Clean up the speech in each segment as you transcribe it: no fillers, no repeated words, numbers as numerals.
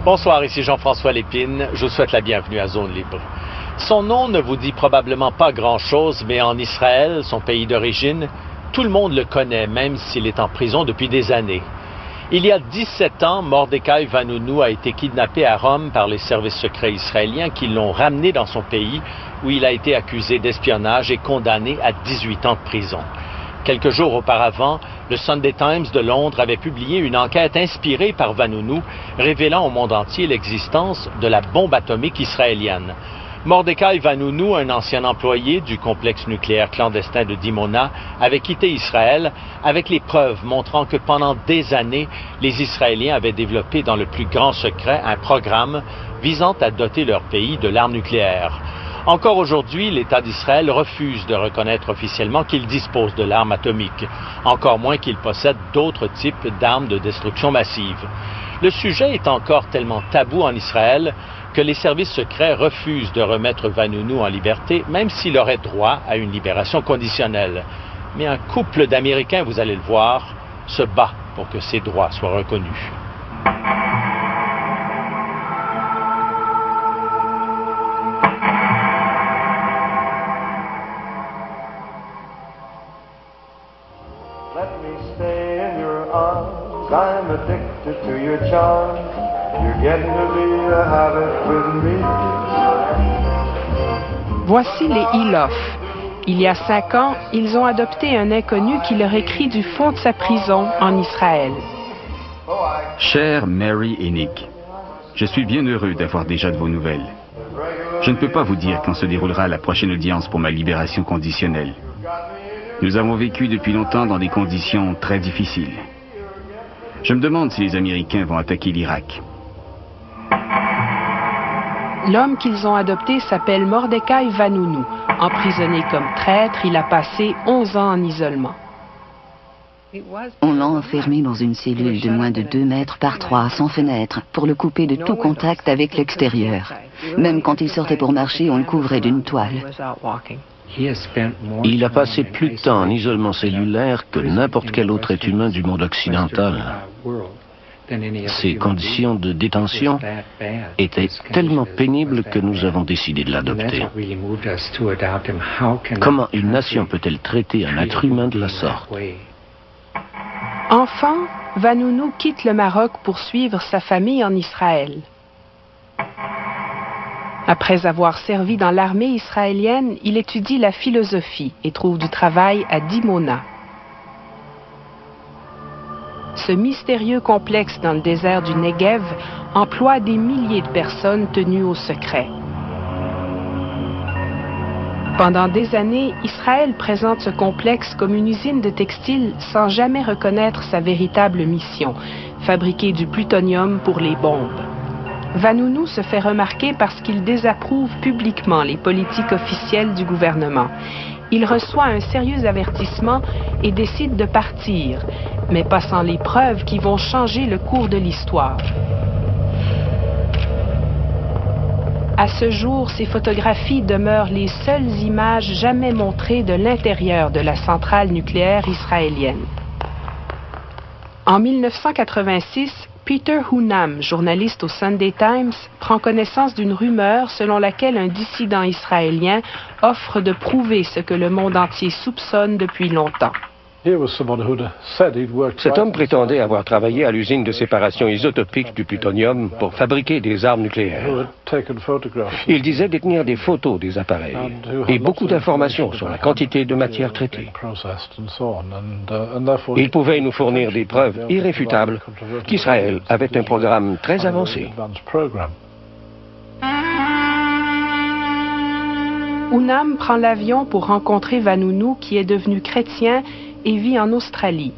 Bonsoir, ici Jean-François Lépine. Je vous souhaite la bienvenue à Zone Libre. Son nom ne vous dit probablement pas grand-chose, mais en Israël, son pays d'origine, tout le monde le connaît, même s'il est en prison depuis des années. Il y a 17 ans, Mordechai Vanunu a été kidnappé à Rome par les services secrets israéliens qui l'ont ramené dans son pays, où il a été accusé d'espionnage et condamné à 18 ans de prison. Quelques jours auparavant, le Sunday Times de Londres avait publié une enquête inspirée par Vanunu, révélant au monde entier l'existence de la bombe atomique israélienne. Mordechai Vanunu, un ancien employé du complexe nucléaire clandestin de Dimona, avait quitté Israël avec les preuves montrant que pendant des années, les Israéliens avaient développé dans le plus grand secret un programme visant à doter leur pays de l'arme nucléaire. Encore aujourd'hui, l'État d'Israël refuse de reconnaître officiellement qu'il dispose de l'arme atomique, encore moins qu'il possède d'autres types d'armes de destruction massive. Le sujet est encore tellement tabou en Israël que les services secrets refusent de remettre Vanunu en liberté, même s'il aurait droit à une libération conditionnelle. Mais un couple d'Américains, vous allez le voir, se bat pour que ses droits soient reconnus. Let me stay in your arms, I'm addicted to your charm. You're getting to be a habit with me. Voici les Ilof. Il y a 5 ans, ils ont adopté un inconnu qui leur écrit du fond de sa prison en Israël. Chère Mary et Nick, je suis bien heureux d'avoir déjà de vos nouvelles. Je ne peux pas vous dire quand se déroulera la prochaine audience pour ma libération conditionnelle. Nous avons vécu depuis longtemps dans des conditions très difficiles. Je me demande si les Américains vont attaquer l'Irak. L'homme qu'ils ont adopté s'appelle Mordechai Vanunu. Emprisonné comme traître, il a passé 11 ans en isolement. On l'a enfermé dans une cellule de moins de 2 mètres par 3, sans fenêtre, pour le couper de tout contact avec l'extérieur. Même quand il sortait pour marcher, on le couvrait d'une toile. Il a passé plus de temps en isolement cellulaire que n'importe quel autre être humain du monde occidental. Ces conditions de détention étaient tellement pénibles que nous avons décidé de l'adopter. Comment une nation peut-elle traiter un être humain de la sorte? Enfant, Vanunu quitte le Maroc pour suivre sa famille en Israël. Après avoir servi dans l'armée israélienne, il étudie la philosophie et trouve du travail à Dimona. Ce mystérieux complexe dans le désert du Negev emploie des milliers de personnes tenues au secret. Pendant des années, Israël présente ce complexe comme une usine de textile sans jamais reconnaître sa véritable mission, fabriquer du plutonium pour les bombes. Vanunu se fait remarquer parce qu'il désapprouve publiquement les politiques officielles du gouvernement. Il reçoit un sérieux avertissement et décide de partir, mais pas sans les preuves qui vont changer le cours de l'histoire. À ce jour, ces photographies demeurent les seules images jamais montrées de l'intérieur de la centrale nucléaire israélienne. En 1986, Peter Hunam, journaliste au Sunday Times, prend connaissance d'une rumeur selon laquelle un dissident israélien offre de prouver ce que le monde entier soupçonne depuis longtemps. Cet homme prétendait avoir travaillé à l'usine de séparation isotopique du plutonium pour fabriquer des armes nucléaires. Il disait détenir des photos des appareils et beaucoup d'informations sur la quantité de matière traitée. Il pouvait nous fournir des preuves irréfutables qu'Israël avait un programme très avancé. Hunam prend l'avion pour rencontrer Vanunu, qui est devenu chrétien et vit en Australie.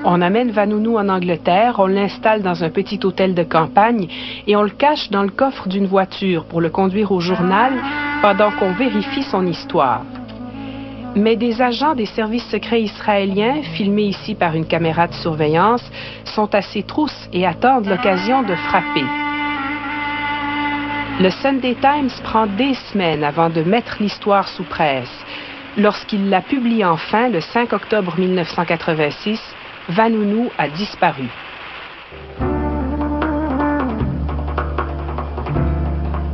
On amène Vanunu en Angleterre, on l'installe dans un petit hôtel de campagne et on le cache dans le coffre d'une voiture pour le conduire au journal pendant qu'on vérifie son histoire. Mais des agents des services secrets israéliens, filmés ici par une caméra de surveillance, sont à ses trousses et attendent l'occasion de frapper. Le Sunday Times prend des semaines avant de mettre l'histoire sous presse. Lorsqu'il la publie enfin, le 5 octobre 1986, Vanunu a disparu.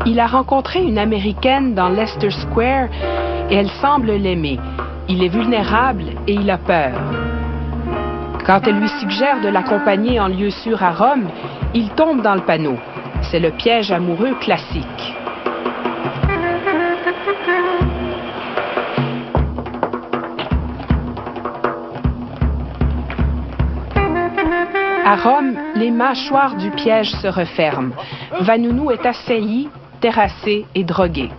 Il a rencontré une Américaine dans Leicester Square et elle semble l'aimer. Il est vulnérable et il a peur. Quand elle lui suggère de l'accompagner en lieu sûr à Rome, il tombe dans le panneau. C'est le piège amoureux classique. À Rome, les mâchoires du piège se referment. Vanunu est assailli, terrassé et drogué.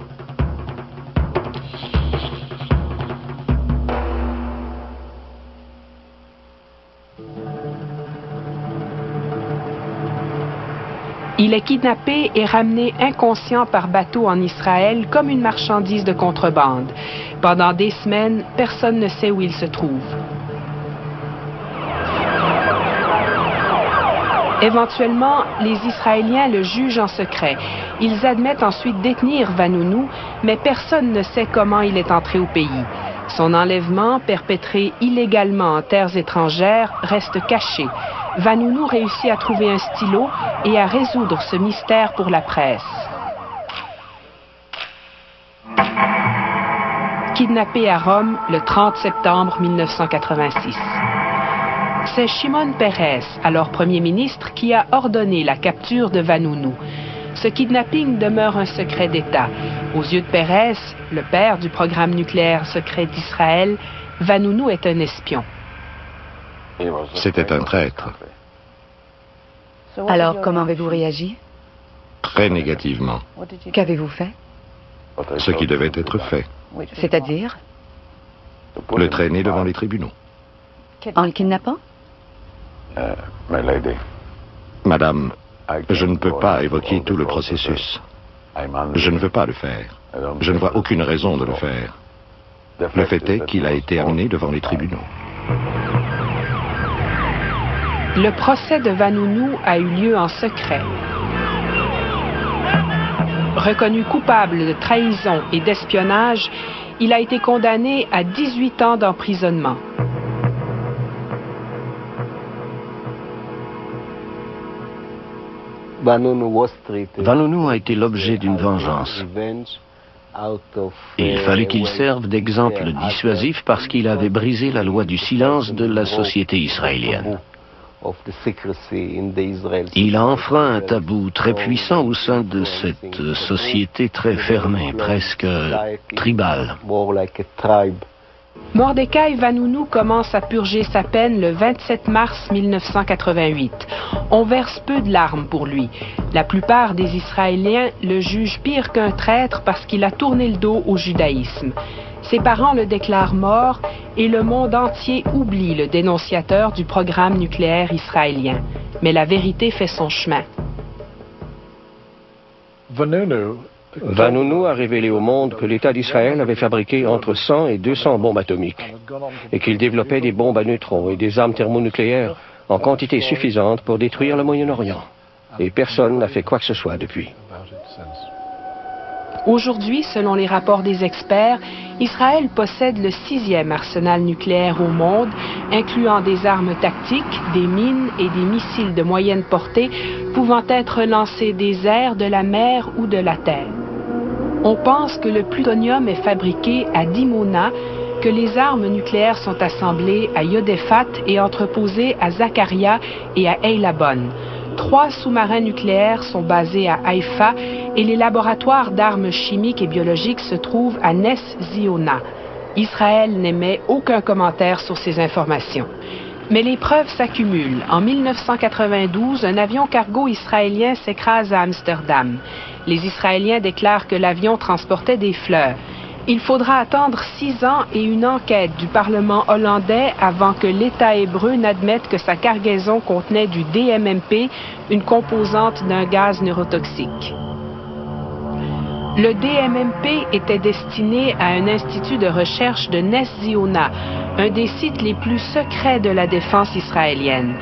Il est kidnappé et ramené inconscient par bateau en Israël comme une marchandise de contrebande. Pendant des semaines, personne ne sait où il se trouve. Éventuellement, les Israéliens le jugent en secret. Ils admettent ensuite détenir Vanunu, mais personne ne sait comment il est entré au pays. Son enlèvement, perpétré illégalement en terres étrangères, reste caché. Vanunu réussit à trouver un stylo et à résoudre ce mystère pour la presse. Kidnappé à Rome le 30 septembre 1986. C'est Shimon Peres, alors Premier ministre, qui a ordonné la capture de Vanunu. Ce kidnapping demeure un secret d'État. Aux yeux de Peres, le père du programme nucléaire secret d'Israël, Vanunu est un espion. C'était un traître. Alors, comment avez-vous réagi? Très négativement. Qu'avez-vous fait? Ce qui devait être fait. C'est-à-dire? Le traîner devant les tribunaux. En le kidnappant? Madame, je ne peux pas évoquer tout le processus. Je ne veux pas le faire. Je ne vois aucune raison de le faire. Le fait est qu'il a été amené devant les tribunaux. Le procès de Vanunu a eu lieu en secret. Reconnu coupable de trahison et d'espionnage, il a été condamné à 18 ans d'emprisonnement. Vanunu a été l'objet d'une vengeance. Et il fallait qu'il serve d'exemple dissuasif parce qu'il avait brisé la loi du silence de la société israélienne. Il a enfreint un tabou très puissant au sein de cette société très fermée, presque tribale. Mordecai Vanunu commence à purger sa peine le 27 mars 1988. On verse peu de larmes pour lui. La plupart des Israéliens le jugent pire qu'un traître parce qu'il a tourné le dos au judaïsme. Ses parents le déclarent mort et le monde entier oublie le dénonciateur du programme nucléaire israélien. Mais la vérité fait son chemin. Vanunu a révélé au monde que l'État d'Israël avait fabriqué entre 100 et 200 bombes atomiques et qu'il développait des bombes à neutrons et des armes thermonucléaires en quantité suffisante pour détruire le Moyen-Orient. Et personne n'a fait quoi que ce soit depuis. Aujourd'hui, selon les rapports des experts, Israël possède le 6e arsenal nucléaire au monde, incluant des armes tactiques, des mines et des missiles de moyenne portée pouvant être lancés des airs, de la mer ou de la terre. On pense que le plutonium est fabriqué à Dimona, que les armes nucléaires sont assemblées à Yodefat et entreposées à Zakaria et à Eilabon. 3 sous-marins nucléaires sont basés à Haïfa et les laboratoires d'armes chimiques et biologiques se trouvent à Nes Ziona. Israël n'émet aucun commentaire sur ces informations. Mais les preuves s'accumulent. En 1992, un avion cargo israélien s'écrase à Amsterdam. Les Israéliens déclarent que l'avion transportait des fleurs. Il faudra attendre 6 ans et une enquête du Parlement hollandais avant que l'État hébreu n'admette que sa cargaison contenait du DMMP, une composante d'un gaz neurotoxique. Le DMMP était destiné à un institut de recherche de Nes Ziona, un des sites les plus secrets de la défense israélienne.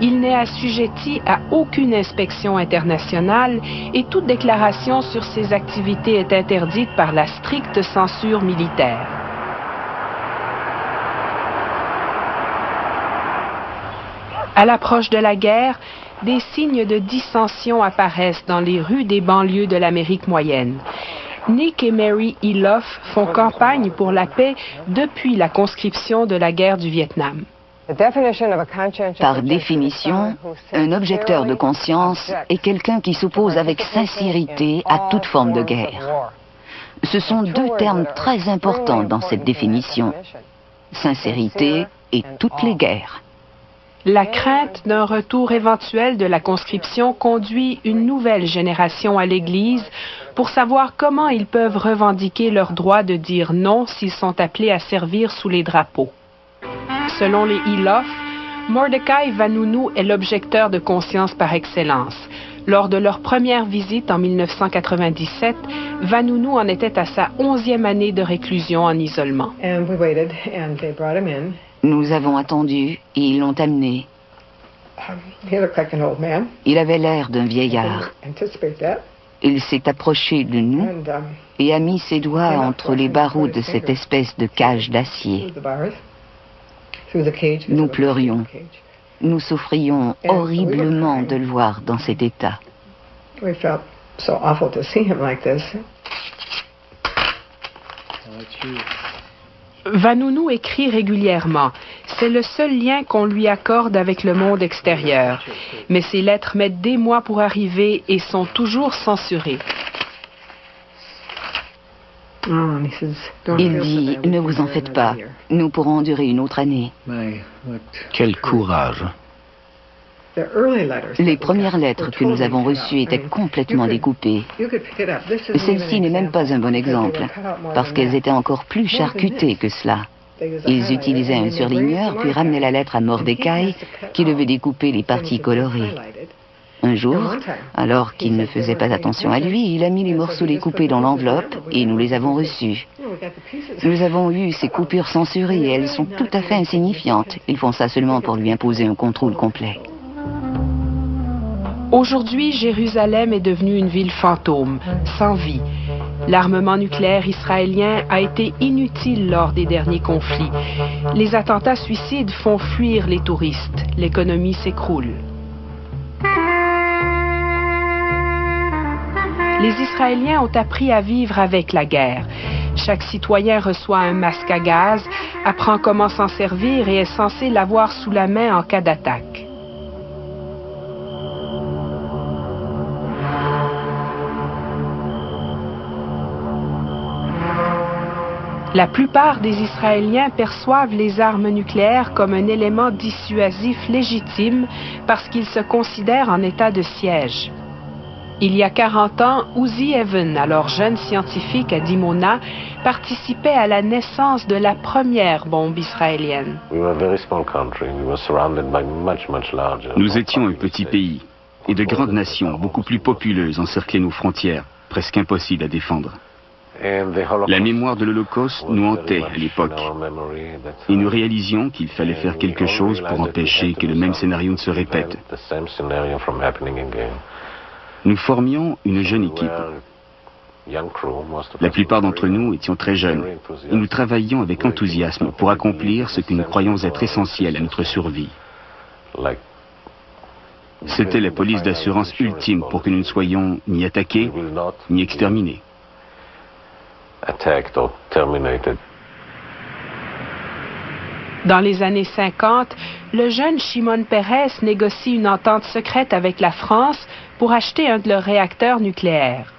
Il n'est assujetti à aucune inspection internationale et toute déclaration sur ses activités est interdite par la stricte censure militaire. À l'approche de la guerre, des signes de dissension apparaissent dans les rues des banlieues de l'Amérique moyenne. Nick et Mary Eloff font campagne pour la paix depuis la conscription de la guerre du Vietnam. Par définition, un objecteur de conscience est quelqu'un qui s'oppose avec sincérité à toute forme de guerre. Ce sont deux termes très importants dans cette définition. Sincérité et toutes les guerres. La crainte d'un retour éventuel de la conscription conduit une nouvelle génération à l'Église pour savoir comment ils peuvent revendiquer leur droit de dire non s'ils sont appelés à servir sous les drapeaux. Selon les Eloff, Mordecai Vanunu est l'objecteur de conscience par excellence. Lors de leur première visite en 1997, Vanunu en était à sa 11e année de réclusion en isolement. Nous avons attendu et ils l'ont amené. Il avait l'air d'un vieillard. Il s'est approché de nous et a mis ses doigts entre les barreaux de cette espèce de cage d'acier. Nous pleurions. Nous souffrions horriblement de le voir dans cet état. Vanunu écrit régulièrement. C'est le seul lien qu'on lui accorde avec le monde extérieur. Mais ses lettres mettent des mois pour arriver et sont toujours censurées. Il dit, ne vous en faites pas, nous pourrons durer une autre année. Quel courage! Les premières lettres que nous avons reçues étaient complètement découpées. Celle-ci n'est même pas un bon exemple, parce qu'elles étaient encore plus charcutées que cela. Ils utilisaient un surligneur, puis ramenaient la lettre à Mordecai, qui devait découper les parties colorées. Un jour, alors qu'il ne faisait pas attention à lui, il a mis les morceaux découpés dans l'enveloppe et nous les avons reçus. Nous avons eu ces coupures censurées et elles sont tout à fait insignifiantes. Ils font ça seulement pour lui imposer un contrôle complet. Aujourd'hui, Jérusalem est devenue une ville fantôme, sans vie. L'armement nucléaire israélien a été inutile lors des derniers conflits. Les attentats suicides font fuir les touristes. L'économie s'écroule. Les Israéliens ont appris à vivre avec la guerre. Chaque citoyen reçoit un masque à gaz, apprend comment s'en servir et est censé l'avoir sous la main en cas d'attaque. La plupart des Israéliens perçoivent les armes nucléaires comme un élément dissuasif légitime parce qu'ils se considèrent en état de siège. Il y a 40 ans, Uzi Even, alors jeune scientifique à Dimona, participait à la naissance de la première bombe israélienne. Nous étions un petit pays et de grandes nations, beaucoup plus populeuses, encerclaient nos frontières, presque impossibles à défendre. La mémoire de l'Holocauste nous hantait à l'époque et nous réalisions qu'il fallait faire quelque chose pour empêcher que le même scénario ne se répète. Nous formions une jeune équipe. La plupart d'entre nous étions très jeunes et nous travaillions avec enthousiasme pour accomplir ce que nous croyons être essentiel à notre survie. C'était la police d'assurance ultime pour que nous ne soyons ni attaqués ni exterminés. Dans les années 50, le jeune Shimon Peres négocie une entente secrète avec la France pour acheter un de leurs réacteurs nucléaires.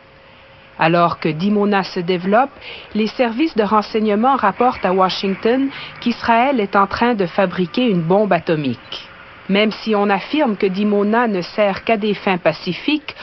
Alors que Dimona se développe, les services de renseignement rapportent à Washington qu'Israël est en train de fabriquer une bombe atomique. Même si on affirme que Dimona ne sert qu'à des fins pacifiques,